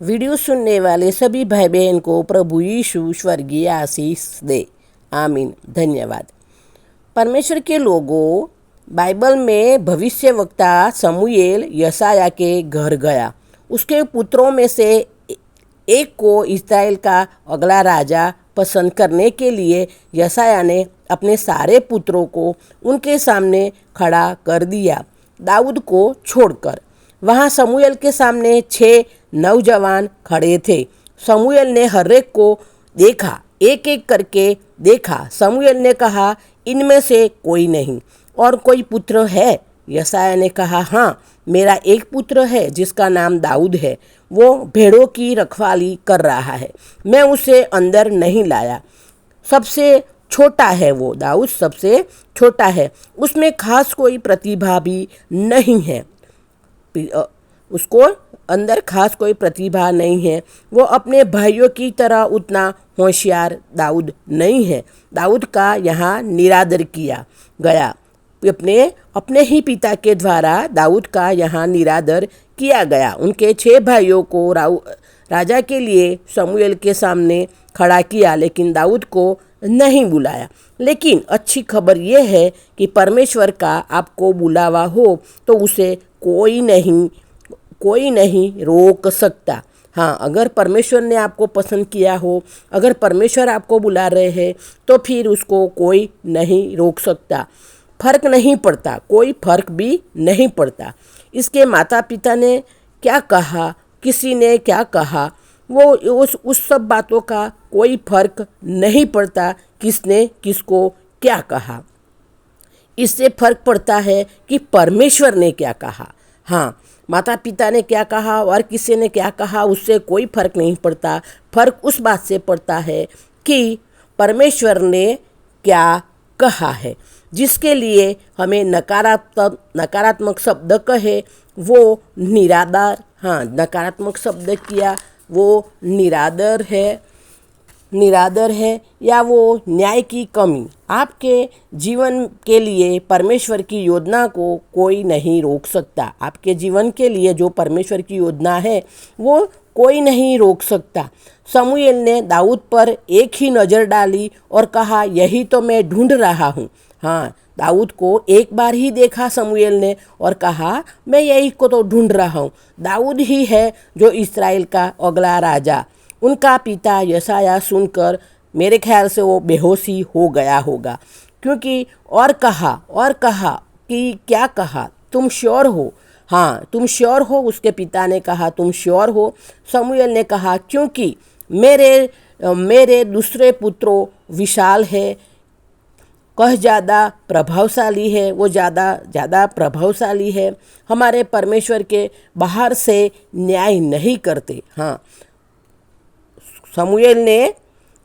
Video सुनने वाले सभी भाई बहन को प्रभु यीशु स्वर्गीय आशीष दे। आमीन। धन्यवाद। परमेश्वर के लोगों, बाइबल में भविष्यवक्ता समूएल यशायाह के घर गया। उसके पुत्रों में से एक को इस्राएल का अगला राजा पसंद करने के लिए यशायाह ने अपने सारे पुत्रों को उनके सामने खड़ा कर दिया, दाऊद को छोड़कर। वहाँ समूएल के सामने 6 नौजवान खड़े थे। समूएल ने हर एक को देखा, एक एक करके देखा। समूएल ने कहा, इनमें से कोई नहीं। और कोई पुत्र है? यशायाह ने कहा, हाँ, मेरा एक पुत्र है जिसका नाम दाऊद है। वो भेड़ों की रखवाली कर रहा है। मैं उसे अंदर नहीं लाया। सबसे छोटा है वो, दाऊद सबसे छोटा है। उसमें खास कोई प्रतिभा भी नहीं है। उसको अंदर खास कोई प्रतिभा नहीं है। वो अपने भाइयों की तरह उतना होशियार दाऊद नहीं है। दाऊद का यहाँ निरादर किया गया। अपने ही पिता के द्वारा दाऊद का यहाँ निरादर किया गया। उनके 6 भाइयों को राजा के लिए समूएल के सामने खड़ा किया, लेकिन दाऊद को नहीं बुलाया। लेकिन अच्छी खबर यह है कि परमेश्वर का आपको बुलावा हो तो उसे कोई नहीं रोक सकता। हाँ, अगर परमेश्वर ने आपको पसंद किया हो, अगर परमेश्वर आपको बुला रहे हैं, तो फिर उसको कोई नहीं रोक सकता। फर्क नहीं पड़ता, कोई फर्क भी नहीं पड़ता। इसके माता पिता ने क्या कहा, किसी ने क्या कहा, वो उस सब बातों का कोई फर्क नहीं पड़ता किसने किसको क्या कहा। इससे फर्क पड़ता है कि परमेश्वर ने क्या कहा। हाँ, माता पिता ने क्या कहा और किसी ने क्या कहा, उससे कोई फर्क नहीं पड़ता। फर्क उस बात से पड़ता है कि परमेश्वर ने क्या कहा है। जिसके लिए हमें नकारात्मक शब्द कहे वो निरादर, हाँ, नकारात्मक शब्द किया वो निरादर है या वो न्याय की कमी। आपके जीवन के लिए परमेश्वर की योजना को कोई नहीं रोक सकता। आपके जीवन के लिए जो परमेश्वर की योजना है वो कोई नहीं रोक सकता। समूएल ने दाऊद पर एक ही नज़र डाली और कहा, यही तो मैं ढूंढ रहा हूँ। हाँ, दाऊद को एक बार ही देखा समूएल ने और कहा, मैं यही को तो ढूंढ रहा हूँ। दाऊद ही है जो इस्राएल का अगला राजा। उनका पिता यशायाह सुनकर मेरे ख्याल से वो बेहोशी हो गया होगा, क्योंकि और कहा कि क्या कहा, तुम श्योर हो? हाँ, तुम श्योर हो? उसके पिता ने कहा, तुम श्योर हो? समूएल ने कहा, क्योंकि मेरे दूसरे पुत्रों विशाल है, कह ज़्यादा प्रभावशाली है, वो ज़्यादा प्रभावशाली है। हमारे परमेश्वर के बाहर से न्याय नहीं करते। हाँ, समूएल ने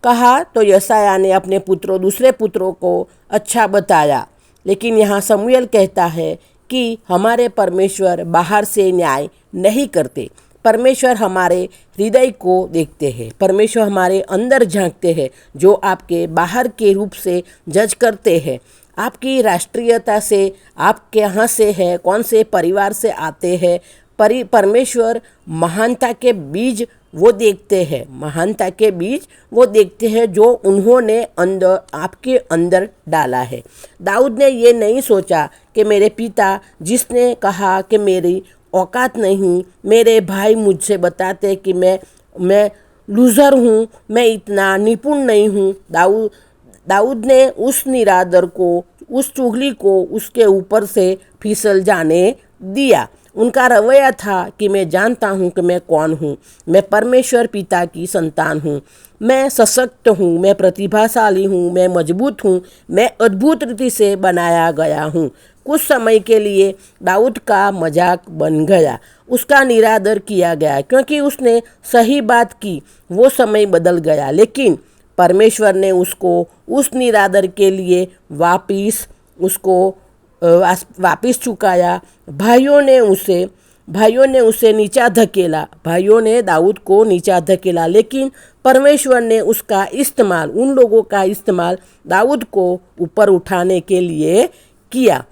कहा तो यशायाह ने अपने दूसरे पुत्रों को अच्छा बताया। लेकिन यहाँ समूएल कहता है कि हमारे परमेश्वर बाहर से न्याय नहीं करते। परमेश्वर हमारे हृदय को देखते हैं। परमेश्वर हमारे अंदर झांकते हैं, जो आपके बाहर के रूप से जज करते हैं। आपकी राष्ट्रीयता से, आपके यहाँ से है, कौन से परिवार से आते हैं। परमेश्वर महानता के बीज वो देखते हैं। महानता के बीज वो देखते हैं जो उन्होंने आपके अंदर डाला है। दाऊद ने ये नहीं सोचा कि मेरे पिता जिसने कहा कि मेरी औकात नहीं, मेरे भाई मुझसे बताते कि मैं लूज़र हूँ, मैं इतना निपुण नहीं हूँ। दाऊद ने उस निरादर को, उस चुगली को उसके ऊपर से फिसल जाने दिया। उनका रवैया था कि मैं जानता हूँ कि मैं कौन हूँ। मैं परमेश्वर पिता की संतान हूँ। मैं सशक्त हूँ, मैं प्रतिभाशाली हूँ, मैं मजबूत हूँ, मैं अद्भुत रीति से बनाया गया हूँ। कुछ समय के लिए दाऊद का मजाक बन गया, उसका निरादर किया गया क्योंकि उसने सही बात की। वो समय बदल गया, लेकिन परमेश्वर ने उसको उस निरादर के लिए वापिस चुकाया। भाइयों ने उसे नीचा धकेला, भाइयों ने दाऊद को नीचा धकेला, लेकिन परमेश्वर ने उन लोगों का इस्तेमाल दाऊद को ऊपर उठाने के लिए किया।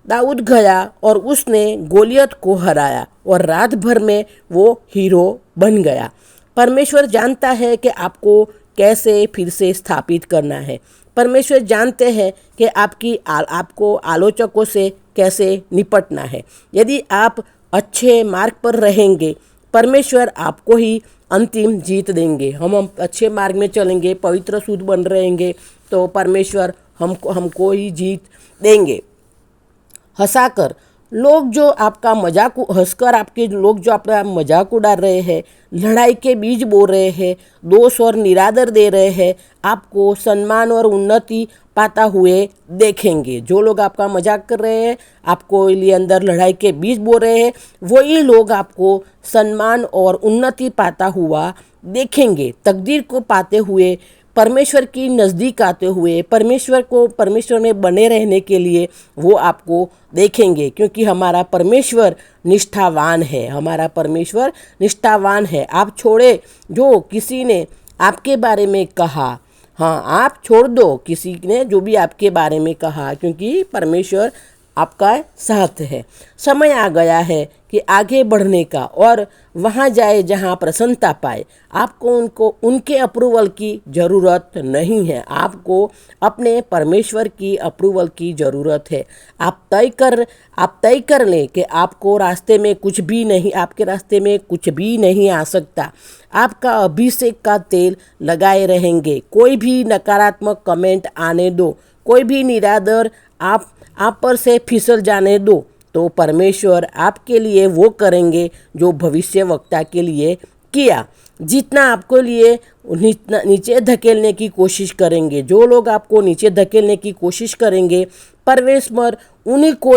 दाऊद गया और उसने गोलियत को हराया और रात भर में वो हीरो बन गया। परमेश्वर जानता है कि आपको कैसे फिर से स्थापित करना है। परमेश्वर जानते हैं कि आपको आलोचकों से कैसे निपटना है। यदि आप अच्छे मार्ग पर रहेंगे, परमेश्वर आपको ही अंतिम जीत देंगे। हम अच्छे मार्ग में चलेंगे, पवित्र शुद्ध बन रहेंगे, तो परमेश्वर हमको ही जीत देंगे। हंसाकर लोग जो आपका मजाक हंसकर आपके लोग जो आपका मजाक उड़ा रहे हैं, लड़ाई के बीज बो रहे हैं, दोष और निरादर दे रहे हैं, आपको सम्मान और उन्नति पाता हुए देखेंगे। जो लोग आपका मजाक कर रहे हैं, आपको लिए अंदर लड़ाई के बीज बो रहे हैं, वही लोग आपको सम्मान और उन्नति पाता हुआ देखेंगे। तकदीर को पाते हुए, परमेश्वर की नज़दीक आते हुए, परमेश्वर में बने रहने के लिए वो आपको देखेंगे, क्योंकि हमारा परमेश्वर निष्ठावान है। हमारा परमेश्वर निष्ठावान है। आप छोड़े जो किसी ने आपके बारे में कहा, हाँ, आप छोड़ दो किसी ने जो भी आपके बारे में कहा, क्योंकि परमेश्वर आपका साथ है। समय आ गया है कि आगे बढ़ने का और वहाँ जाए जहाँ प्रसन्नता पाए। आपको उनके अप्रूवल की ज़रूरत नहीं है, आपको अपने परमेश्वर की अप्रूवल की ज़रूरत है। आप तय कर लें कि आपको रास्ते में कुछ भी नहीं, आपके रास्ते में कुछ भी नहीं आ सकता। आपका अभिषेक का तेल लगाए रहेंगे। कोई भी नकारात्मक कमेंट आने दो, कोई भी निरादर आप पर से फिसल जाने दो, तो परमेश्वर आपके लिए वो करेंगे जो भविष्यवक्ता के लिए किया। जितना आपको लिए नीचे धकेलने की कोशिश करेंगे, जो लोग आपको नीचे धकेलने की कोशिश करेंगे, परमेश्वर उनको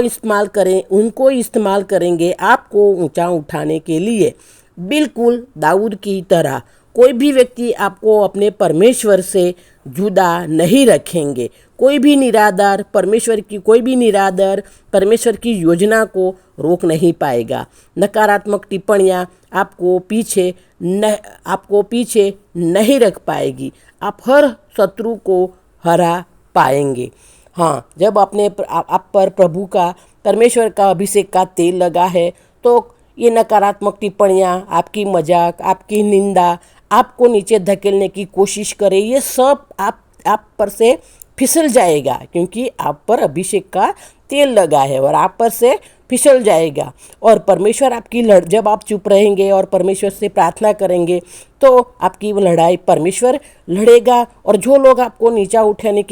इस्तेमाल करेंगे आपको ऊंचा उठाने के लिए। बिल्कुल दाऊद की तरह कोई भी व्यक्ति आपको अपने परमेश्वर से जुदा नहीं रखेंगे। कोई भी निरादर परमेश्वर की योजना को रोक नहीं पाएगा। नकारात्मक टिप्पणियाँ आपको पीछे नहीं रख पाएगी। आप हर शत्रु को हरा पाएंगे। हाँ, जब आप पर प्रभु का, परमेश्वर का अभिषेक का तेल लगा है, तो ये नकारात्मक टिप्पणियाँ, आपकी मजाक, आपकी निंदा, आपको नीचे धकेलने की कोशिश करे, ये सब आप पर से फिसल जाएगा, क्योंकि आप पर अभिषेक का तेल लगा है और आप पर से फिसल जाएगा। और परमेश्वर जब आप चुप रहेंगे और परमेश्वर से प्रार्थना करेंगे, तो आपकी लड़ाई परमेश्वर लड़ेगा। और जो लोग आपको नीचा धकेलने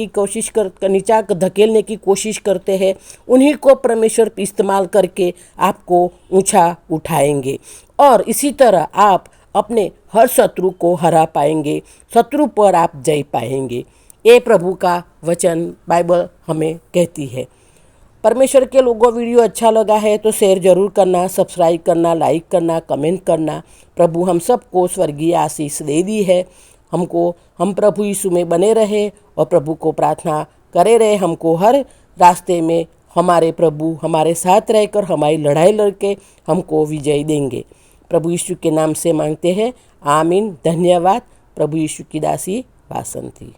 की कोशिश करते हैं, उन्हीं को परमेश्वर इस्तेमाल करके आपको ऊंचा उठाएंगे। और इसी तरह आप अपने हर शत्रु को हरा पाएंगे, शत्रु पर आप जय पाएंगे। ये प्रभु का वचन बाइबल हमें कहती है। परमेश्वर के लोगों, वीडियो अच्छा लगा है तो शेयर जरूर करना, सब्सक्राइब करना, लाइक करना, कमेंट करना। प्रभु हम सबको स्वर्गीय आशीष दे दी है। हम प्रभु यीशु में बने रहे और प्रभु को प्रार्थना करे रहे। हमको हर रास्ते में हमारे प्रभु हमारे साथ रहकर हमारी लड़ाई लड़के हमको विजय देंगे। प्रभु यीशु के नाम से मांगते हैं, आमीन। धन्यवाद। प्रभु यीशु की दासी वासंती।